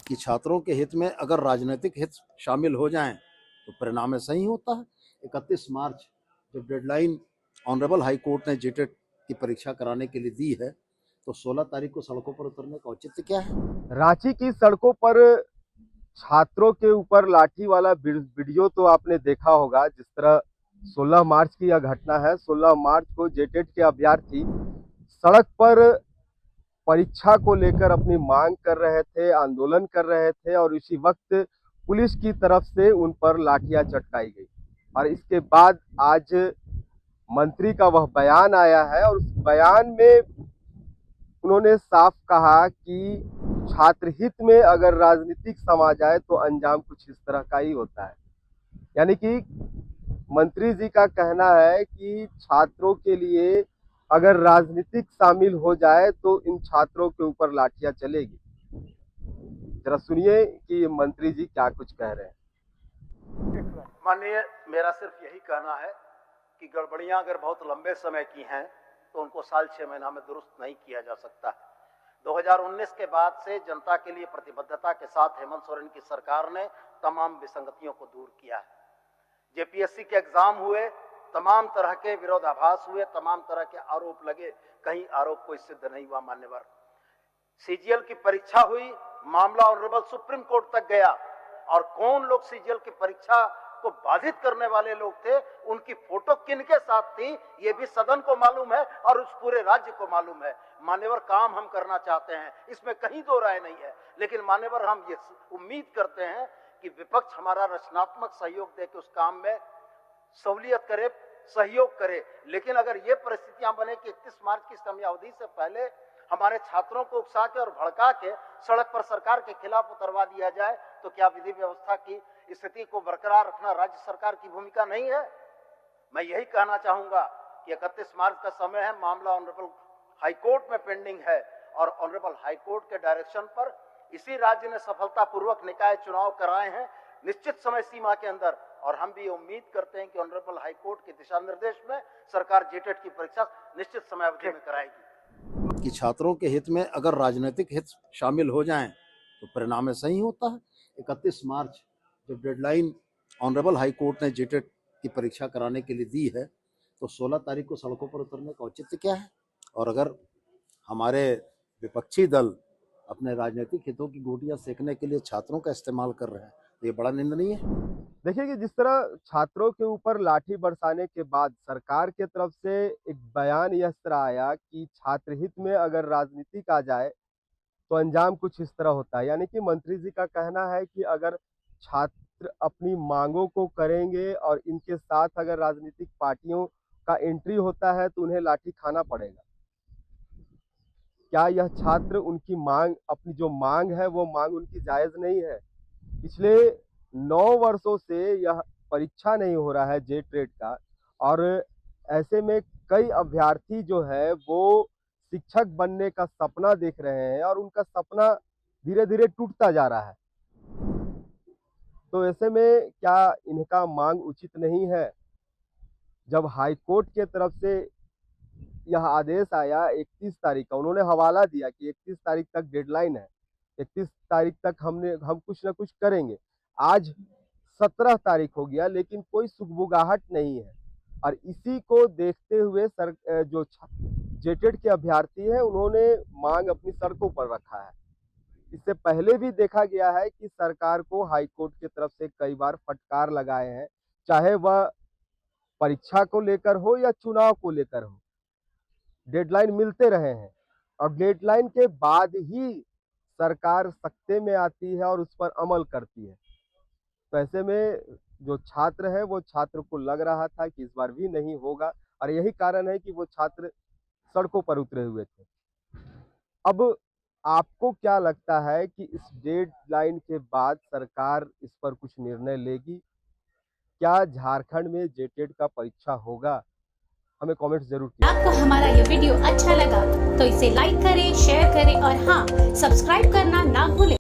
कि छात्रों के हित में अगर राजनीतिक हित शामिल हो जाएं तो परिणाम ऐसा ही होता है। 31 मार्च जब डेडलाइन ऑनरेबल हाई कोर्ट ने जेटेट की परीक्षा कराने के लिए दी है तो 16 तारीख को सड़कों पर उतरने का औचित्य क्या है? रांची की सड़कों पर छात्रों के ऊपर लाठी वाला वीडियो तो आपने देखा होगा। जिस तरह 16 मार्च की यह घटना है। 16 मार्च को जेटेट के अभ्यर्थी सड़क पर परीक्षा को लेकर अपनी मांग कर रहे थे, आंदोलन कर रहे थे और इसी वक्त पुलिस की तरफ से उन पर लाठियां चटकाई गई। और इसके बाद आज मंत्री का वह बयान आया है और उस बयान में उन्होंने साफ कहा कि छात्र हित में अगर राजनीतिक समा जाए तो अंजाम कुछ इस तरह का ही होता है। यानी कि मंत्री जी का कहना है कि छात्रों के लिए अगर राजनीतिक शामिल हो जाए तो इन छात्रों के ऊपर लाठियां चलेगी। जरा सुनिए कि मंत्री जी क्या कुछ कह रहे हैं। माननीय, मेरा सिर्फ यही कहना है कि गड़बड़ियां अगर बहुत लंबे समय की हैं तो उनको साल 6 महीना में दुरुस्त नहीं किया जा सकता। 2019 के बाद से जनता के लिए प्रतिबद्धता के साथ हेमंत सोरेन की सरकार ने तमाम विसंगतियों को दूर किया है। जेपीएससी के एग्जाम हुए, तमाम तरह के विरोधाभास हुए, तमाम तरह के आरोप लगे, कहीं आरोप कोई सिद्ध नहीं हुआ मान्यवर। सीजीएल की परीक्षा हुई, मामला ऑनरेबल सुप्रीम कोर्ट तक गया और कौन लोग सीजीएल की परीक्षा को बाधित करने वाले लोग थे, उनकी फोटो किनके साथ थी, ये भी सदन को मालूम है और उस पूरे राज्य को मालूम है। मान्यवर, काम हम करना चाहते हैं, इसमें कहीं दो राय नहीं है, लेकिन मान्यवर हम ये उम्मीद करते हैं कि विपक्ष हमारा रचनात्मक सहयोग दे के उस काम में सहूलियत करे, सहयोग करे। लेकिन अगर ये परिस्थितियां बने कि 31 मार्च की समयावधि से पहले हमारे छात्रों को उकसा के और भड़का के सड़क पर सरकार के खिलाफ उतरवा दिया जाए तो क्या विधि व्यवस्था की स्थिति को बरकरार रखना राज्य सरकार की भूमिका नहीं है? मैं यही कहना चाहूंगा कि 31 मार्च का समय है, मामला ऑनरेबल हाईकोर्ट में पेंडिंग है और ऑनरेबल हाईकोर्ट के डायरेक्शन पर इसी राज्य ने सफलतापूर्वक निकाय चुनाव कराए हैं निश्चित समय सीमा के अंदर, और हम भी उम्मीद करते हैं कि ऑनरेबल हाईकोर्ट के दिशा निर्देश में सरकार जेटेट की परीक्षा निश्चित समयावधि में कराएगी। कि छात्रों के हित में अगर राजनीतिक हित शामिल हो जाएं तो परिणाम ऐसा ही होता है। 31 मार्च जब डेडलाइन ऑनरेबल हाई कोर्ट ने जेटेट की परीक्षा कराने के लिए दी है तो 16 तारीख को सड़कों पर उतरने का औचित्य क्या है? और अगर हमारे विपक्षी दल अपने राजनीतिक हितों की गोटियां सेकने के लिए छात्रों का इस्तेमाल कर रहे हैं तो ये बड़ा निंदनीय है। देखिए कि जिस तरह छात्रों के ऊपर लाठी बरसाने के बाद सरकार के तरफ से एक बयान इस तरह आया कि छात्र हित में अगर राजनीतिक आ जाए तो अंजाम कुछ इस तरह होता है। यानी कि मंत्री जी का कहना है कि अगर छात्र अपनी मांगों को करेंगे और इनके साथ अगर राजनीतिक पार्टियों का एंट्री होता है तो उन्हें लाठी खाना पड़ेगा। क्या यह छात्र उनकी मांग, अपनी जो मांग है वो मांग उनकी जायज नहीं है? पिछले 9 वर्षों से यह परीक्षा नहीं हो रहा है जेटेट का, और ऐसे में कई अभ्यर्थी जो है वो शिक्षक बनने का सपना देख रहे हैं और उनका सपना धीरे धीरे टूटता जा रहा है। तो ऐसे में क्या इनका मांग उचित नहीं है? जब हाई कोर्ट के तरफ से यह आदेश आया 31 तारीख का, उन्होंने हवाला दिया कि 31 तारीख तक डेडलाइन है, 31 तारीख तक हम कुछ ना कुछ करेंगे। आज 17 तारीख हो गया लेकिन कोई सुगबुगाहट नहीं है। और इसी को देखते हुए जो जेटेट के अभ्यर्थी हैं उन्होंने मांग अपनी सड़कों पर रखा है। इससे पहले भी देखा गया है कि सरकार को हाई कोर्ट की तरफ से कई बार फटकार लगाए हैं, चाहे वह परीक्षा को लेकर हो या चुनाव को लेकर हो। डेडलाइन मिलते रहे हैं और डेडलाइन के बाद ही सरकार सत्ते में आती है और उस पर अमल करती है। तो ऐसे में जो छात्र है वो छात्र को लग रहा था कि इस बार भी नहीं होगा और यही कारण है कि वो छात्र सड़कों पर उतरे हुए थे। अब आपको क्या लगता है कि इस डेडलाइन के बाद सरकार इस पर कुछ निर्णय लेगी? क्या झारखंड में जेटेट का परीक्षा होगा? हमें कमेंट जरूर कीजिए। आपको हमारा ये वीडियो अच्छा लगा तो इसे लाइक करें, शेयर करें और हाँ, सब्सक्राइब करना ना भूलें।